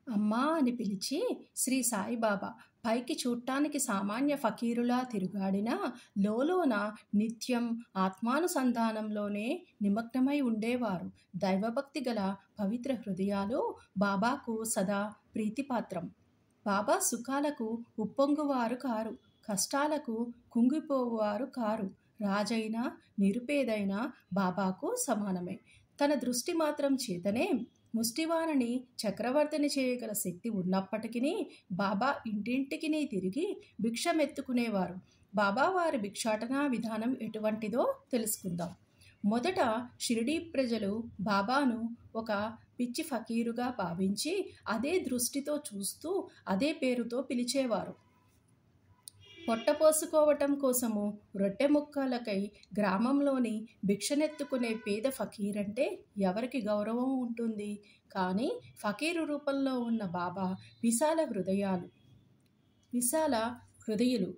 అమ్మా అని పిలిచి శ్రీ సాయిబాబా పైకి చూడటానికి సామాన్య ఫకీరులా తిరుగాడినా లోలోన నిత్యం ఆత్మానుసంధానంలోనే నిమగ్నమై ఉండేవారు. దైవభక్తి గల పవిత్ర హృదయాలు బాబాకు సదా ప్రీతిపాత్రం. బాబా సుఖాలకు ఉప్పొంగువారు కారు, కష్టాలకు కుంగిపోవారు కారు. రాజైనా నిరుపేదైనా బాబాకు సమానమే. తన దృష్టి మాత్రం చేతనే ముష్టివాణిని చక్రవర్తిని చేయగల శక్తి ఉన్నప్పటికీ బాబా ఇంటింటికి తిరిగి భిక్షమెత్తుకునేవారు. బాబా వారి భిక్షాటనా విధానం ఎటువంటిదో తెలుసుకుందాం. మొదట షిరిడీ ప్రజలు బాబాను ఒక పిచ్చి ఫకీరుగా భావించి అదే దృష్టితో చూస్తూ అదే పేరుతో పిలిచేవారు. పొట్టపోసుకోవటం కోసము రొట్టె ముక్కలకై గ్రామంలోని భిక్షనెత్తుకునే పేద ఫకీరంటే ఎవరికి గౌరవం ఉంటుంది? కానీ ఫకీరు రూపంలో ఉన్న బాబా విశాల హృదయులు,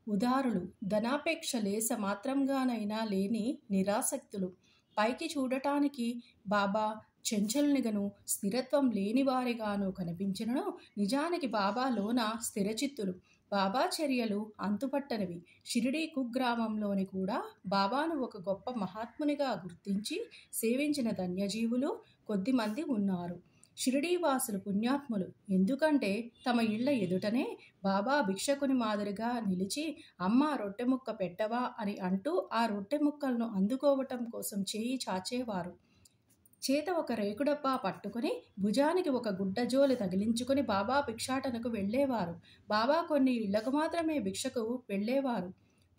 ఉదారులు, ధనాపేక్ష లేస మాత్రంగానైనా లేని నిరాసక్తులు. పైకి చూడటానికి బాబా చెంచలునిగను స్థిరత్వం లేనివారిగాను కనిపించినను నిజానికి బాబాలోన స్థిరచిత్తులు. బాబా చర్యలు అంతుపట్టనివి. షిరిడీ కుగ్రామంలోని కూడా బాబాను ఒక గొప్ప మహాత్మునిగా గుర్తించి సేవించిన ధన్యజీవులు కొద్దిమంది ఉన్నారు. షిరిడీ వాసులు పుణ్యాత్ములు. ఎందుకంటే తమ ఇళ్ల ఎదుటనే బాబా భిక్షకుని మాదిరిగా నిలిచి అమ్మ రొట్టె ముక్క పెట్టవా అని అంటూ ఆ రొట్టె ముక్కలను అందుకోవటం కోసం చేయి చాచేవారు. చేత ఒక రేకుడబ్బా పట్టుకుని భుజానికి ఒక గుడ్డజోలి తగిలించుకుని బాబా భిక్షాటనకు వెళ్ళేవారు. బాబా కొన్ని ఇళ్లకు మాత్రమే భిక్షకు వెళ్ళేవారు.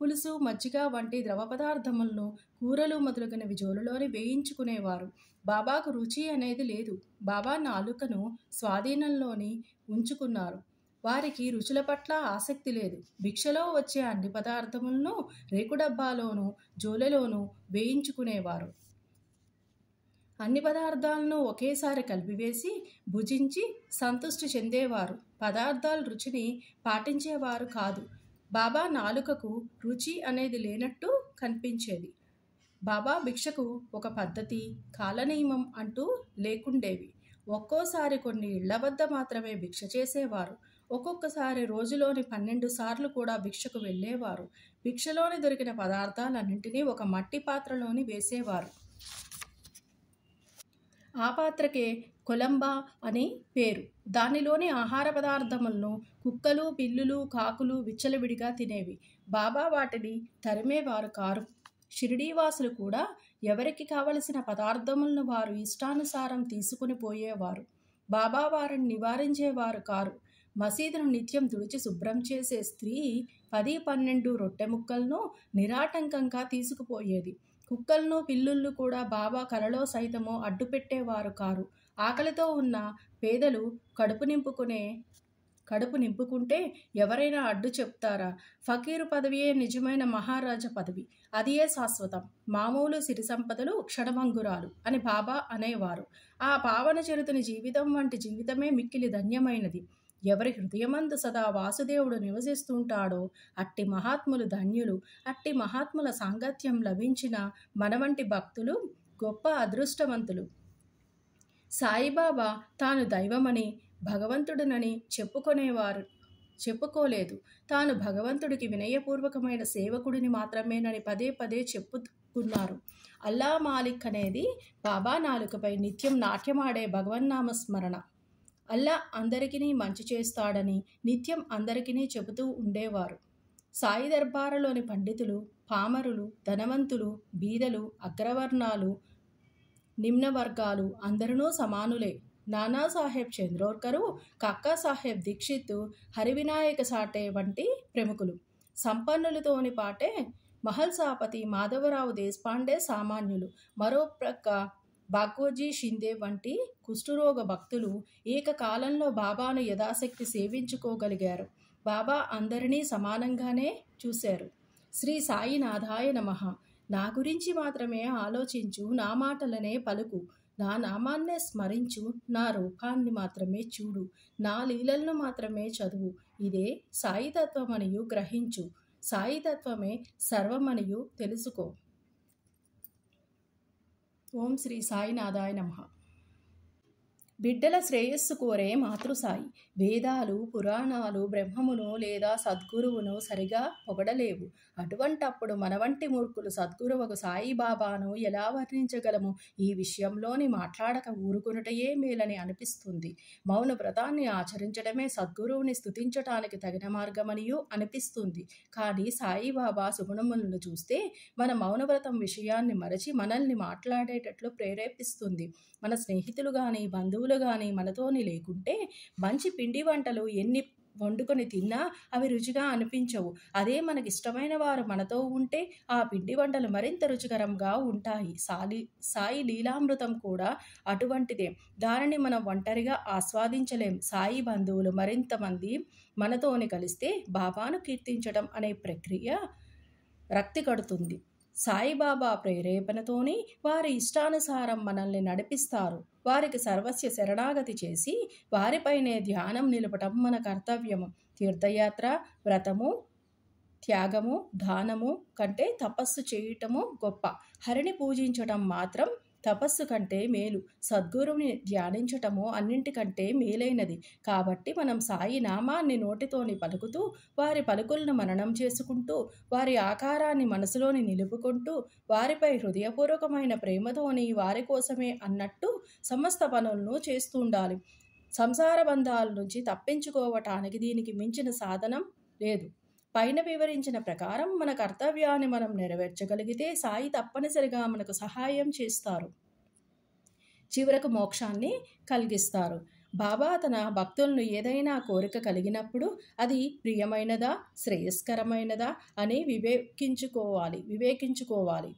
పులుసు, మజ్జిగ వంటి ద్రవ పదార్థములను, కూరలు మొదలగునవి జోలులోని వేయించుకునేవారు. బాబాకు రుచి అనేది లేదు. బాబా నాలుకను స్వాధీనంలోని ఉంచుకున్నారు. వారికి రుచుల పట్ల ఆసక్తి లేదు. భిక్షలో వచ్చే అన్ని పదార్థములను రేకుడబ్బాలోనూ జోలెలోనూ వేయించుకునేవారు. అన్ని పదార్థాలను ఒకేసారి కలిపివేసి భుజించి సంతృష్టి చెందేవారు. పదార్థాల రుచిని పాటించేవారు కాదు. బాబా నాలుకకు రుచి అనేది లేనట్టు కనిపించేది. బాబా భిక్షకు ఒక పద్ధతి, కాలనియమం అంటూ లేకుండేవి. ఒక్కోసారి కొన్ని ఇళ్ల వద్ద మాత్రమే భిక్ష చేసేవారు. ఒక్కొక్కసారి రోజులోని 12 సార్లు కూడా భిక్షకు వెళ్ళేవారు. భిక్షలోని దొరికిన పదార్థాలన్నింటినీ ఒక మట్టి పాత్రలోని వేసేవారు. ఆ పాత్రకే కొలంబా అని పేరు. దానిలోని ఆహార పదార్థములను కుక్కలు, పిల్లులు, కాకులు విచ్చలవిడిగా తినేవి. బాబా వాటిని తరిమేవారు కారు. షిరిడీవాసులు కూడా ఎవరికి కావలసిన పదార్థములను వారు ఇష్టానుసారం తీసుకుని పోయేవారు. బాబా వారిని నివారించేవారు కారు. మసీదును నిత్యం తుడిచి శుభ్రం చేసే స్త్రీ 10-12 రొట్టె ముక్కలను నిరాటంకంగా తీసుకుపోయేది. కుక్కలను, పిల్లుళ్ళు కూడా బాబా కలలో సైతము అడ్డుపెట్టేవారు కారు. ఆకలితో ఉన్న పేదలు కడుపు నింపుకుంటే ఎవరైనా అడ్డు చెప్తారా? ఫకీరు పదవియే నిజమైన మహారాజా పదవి. అదియే శాశ్వతం. మామూలు సిరి సంపదలు క్షణభంగురాలు అని బాబా అనేవారు. ఆ పావన చరితుని జీవితం వంటి జీవితమే మిక్కిలి ధన్యమైనది. ఎవరి హృదయమందు సదా వాసుదేవుడు నివసిస్తుంటాడో అట్టి మహాత్ములు ధన్యులు. అట్టి మహాత్ముల సాంగత్యం లభించిన మన వంటి భక్తులు గొప్ప అదృష్టవంతులు. సాయిబాబా తాను దైవమని, భగవంతుడినని చెప్పుకోలేదు. తాను భగవంతుడికి వినయపూర్వకమైన సేవకుడిని మాత్రమేనని పదే పదే చెప్పుకున్నారు. అల్లా మాలిక్ అనేది బాబా నాలుకపై నిత్యం నాట్యమాడే భగవన్నామ స్మరణ. అల్లా అందరికీ మంచి చేస్తాడని నిత్యం అందరికీ చెబుతూ ఉండేవారు. సాయి దర్బారులోని పండితులు, పామరులు, ధనవంతులు, బీదలు, అగ్రవర్ణాలు, నిమ్న వర్గాలు అందరూ సమానులే. నానాసాహెబ్ చంద్రోర్కరు, కక్కాసాహెబ్ దీక్షిత్, హరివినాయక సాటే వంటి ప్రముఖులు, సంపన్నులతోని పాటే మహల్సాపతి మాధవరావు దేశపాండే సామాన్యులు, మరో ప్రక్క బాగోజీ షిందే వంటి కుష్ఠరోగ భక్తులు ఏకకాలంలో బాబాను యథాశక్తి సేవించుకోగలిగారు. బాబా అందరినీ సమానంగానే చూశారు. శ్రీ సాయినాథాయ నమః. నా గురించి మాత్రమే ఆలోచించు, నా మాటలనే పలుకు, నా నామాన్నే స్మరించు, నా రూపాన్ని మాత్రమే చూడు, నా లీలలను మాత్రమే చదువు. ఇదే సాయితత్వమనియు గ్రహించు. సాయితత్వమే సర్వమనియు తెలుసుకో. ఓం శ్రీ సాయినాథాయ నమః. బిడ్డల శ్రేయస్సు కోరే మాతృసాయి. వేదాలు, పురాణాలు, బ్రహ్మమును లేదా సద్గురువును సరిగా పొగడలేవు. అటువంటప్పుడు మన వంటి మూర్ఖులు సద్గురువుకు సాయిబాబాను ఎలా వర్ణించగలము? ఈ విషయంలోని మాట్లాడక ఊరుకునుటయే మేలని అనిపిస్తుంది. మౌన వ్రతాన్ని ఆచరించడమే సద్గురువుని స్తుతించటానికి తగిన మార్గమనియూ అనిపిస్తుంది. కానీ సాయిబాబా సుగుణములను చూస్తే మన మౌనవ్రతం విషయాన్ని మరచి మనల్ని మాట్లాడేటట్లు ప్రేరేపిస్తుంది. మన స్నేహితులు కానీ బంధువులు కానీ మనతోని లేకుంటే మంచి పిండి వంటలు ఎన్ని వండుకొని తిన్నా అవి రుచిగా అనిపించవు. అదే మనకిష్టమైన వారు మనతో ఉంటే ఆ పిండి వంటలు మరింత రుచికరంగా ఉంటాయి. సాయి లీలామృతం కూడా అటువంటిదే. దానిని మనం ఒంటరిగా ఆస్వాదించలేం. సాయి బంధువులు మరింత మంది మనతోని కలిస్తే బాబాను కీర్తించడం అనే ప్రక్రియ రక్తి కడుతుంది. సాయిబాబా ప్రేరేపణతోని వారి ఇష్టానుసారం మనల్ని నడిపిస్తారు. వారికి సర్వస్వ శరణాగతి చేసి వారిపైనే ధ్యానం నిలపటం మన కర్తవ్యము. తీర్థయాత్ర, వ్రతము, త్యాగము, దానము కంటే తపస్సు చేయటము గొప్ప. హరిని పూజించటం మాత్రం తపస్సు కంటే మేలు. సద్గురువుని ధ్యానించటము అన్నింటికంటే మేలైనది. కాబట్టి మనం సాయి నామాన్ని నోటితోని పలుకుతూ వారి పలుకులను మననం చేసుకుంటూ వారి ఆకారాన్ని మనసులోని నిలుపుకుంటూ వారిపై హృదయపూర్వకమైన ప్రేమతోని వారి కోసమే అన్నట్టు సమస్త పనులను చేస్తుండాలి. సంసార బంధాల నుంచి తప్పించుకోవటానికి దీనికి మించిన సాధనం లేదు. పైన వివరించిన ప్రకారం మన కర్తవ్యాన్ని మనం నెరవేర్చగలిగితే సాయి తప్పనిసరిగా మనకు సహాయం చేస్తారు. చివరకు మోక్షాన్ని కలిగిస్తారు. బాబా తన భక్తులను ఏదైనా కోరిక కలిగినప్పుడు అది ప్రియమైనదా, శ్రేయస్కరమైనదా అని వివేకించుకోవాలి.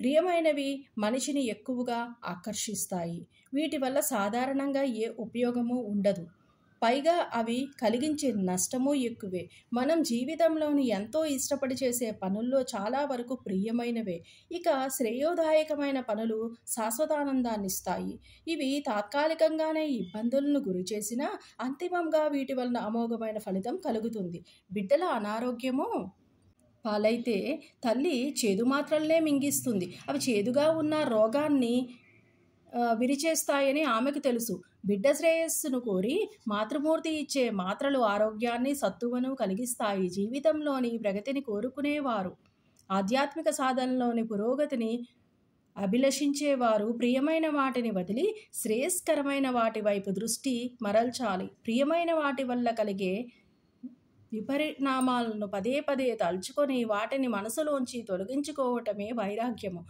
ప్రియమైనవి మనిషిని ఎక్కువగా ఆకర్షిస్తాయి. వీటి వల్ల సాధారణంగా ఏ ఉపయోగము ఉండదు. పైగా అవి కలిగించే నష్టము ఎక్కువే. మనం జీవితంలోని ఎంతో ఇష్టపడి చేసే పనుల్లో చాలా వరకు ప్రియమైనవే. ఇక శ్రేయోదాయకమైన పనులు శాశ్వతానందాన్ని ఇస్తాయి. ఇవి తాత్కాలికంగానే ఇబ్బందులను గురి చేసినా అంతిమంగా వీటి వలన అమోఘమైన ఫలితం కలుగుతుంది. బిడ్డల అనారోగ్యము పాలైతే తల్లి చేదు మాత్రలనే మింగిస్తుంది. అవి చేదుగా ఉన్న రోగాన్ని విరిచేస్తాయని ఆమెకు తెలుసు. బిడ్డ శ్రేయస్సును కోరి మాతృమూర్తి ఇచ్చే మాత్రలు ఆరోగ్యాన్ని, సత్తువను కలిగిస్తాయి. జీవితంలోని ప్రగతిని కోరుకునేవారు, ఆధ్యాత్మిక సాధనలోని పురోగతిని అభిలషించేవారు ప్రియమైన వాటిని వదిలి శ్రేయస్కరమైన వాటి వైపు దృష్టి మరల్చాలి. ప్రియమైన వాటి వల్ల కలిగే విపరిణామాలను పదే పదే తలుచుకొని వాటిని మనసులోంచి తొలగించుకోవటమే వైరాగ్యము.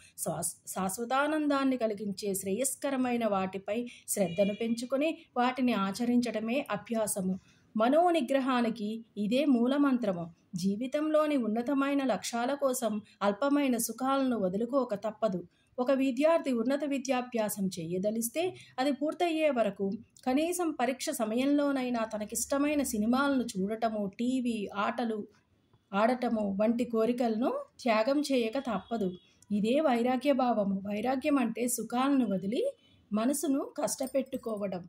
శాశ్వతానందాన్ని కలిగించే శ్రేయస్కరమైన వాటిపై శ్రద్ధను పెంచుకొని వాటిని ఆచరించటమే అభ్యాసము. మనోనిగ్రహానికి ఇదే మూలమంత్రము. జీవితంలోని ఉన్నతమైన లక్ష్యాల కోసం అల్పమైన సుఖాలను వదులుకోక తప్పదు. ఒక విద్యార్థి ఉన్నత విద్యాభ్యాసం చేయదలిస్తే అది పూర్తయ్యే వరకు కనీసం పరీక్ష సమయంలోనైనా తనకిష్టమైన సినిమాలను చూడటము, టీవీ ఆటలు ఆడటము వంటి కోరికలను త్యాగం చేయక తప్పదు. ఇదే వైరాగ్య భావము. వైరాగ్యం అంటే సుఖాలను వదిలి మనసును కష్టపెట్టుకోవడం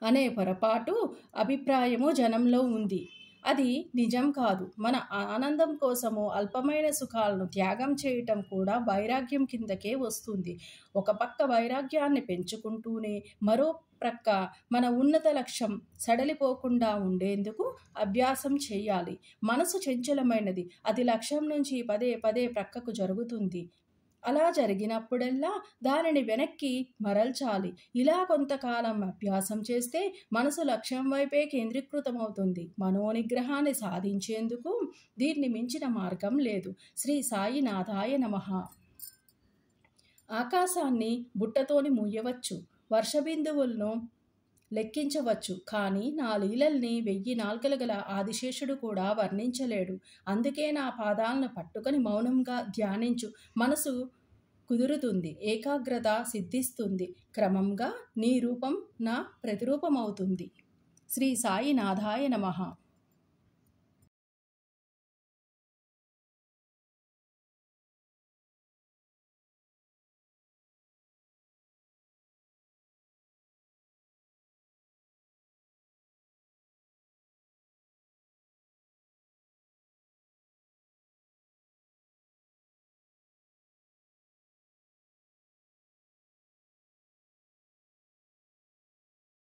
అనే పొరపాటు అభిప్రాయము జనంలో ఉంది. అది నిజం కాదు. మన ఆనందం కోసము అల్పమైన సుఖాలను త్యాగం చేయటం కూడా వైరాగ్యం కిందకే వస్తుంది. ఒక పక్క వైరాగ్యాన్ని పెంచుకుంటూనే మరో ప్రక్క మన ఉన్నత లక్ష్యం సడలిపోకుండా ఉండేందుకు అభ్యాసం చేయాలి. మనసు చంచలమైనది. అది లక్ష్యం నుంచి పదే పదే ప్రక్కకు జరుగుతుంది. అలా జరిగినప్పుడల్లా దానిని వెనక్కి మరల్చాలి. ఇలా కొంతకాలం అభ్యాసం చేస్తే మనసు లక్ష్యం వైపే కేంద్రీకృతమవుతుంది. మనోనిగ్రహాన్ని సాధించేందుకు దీన్ని మించిన మార్గం లేదు. శ్రీ సాయినాథాయ నమః. ఆకాశాన్ని బుట్టతోని మూయవచ్చు, వర్షబిందువులను లెక్కించవచ్చు, కానీ నా లీలల్ని 1000 నాల్కలు గల ఆదిశేషుడు కూడా వర్ణించలేడు. అందుకే నా పాదాలను పట్టుకొని మౌనంగా ధ్యానించు. మనసు కుదురుతుంది, ఏకాగ్రత సిద్ధిస్తుంది. క్రమంగా నీ రూపం నా ప్రతిరూపమవుతుంది. శ్రీ సాయినాథాయ నమః.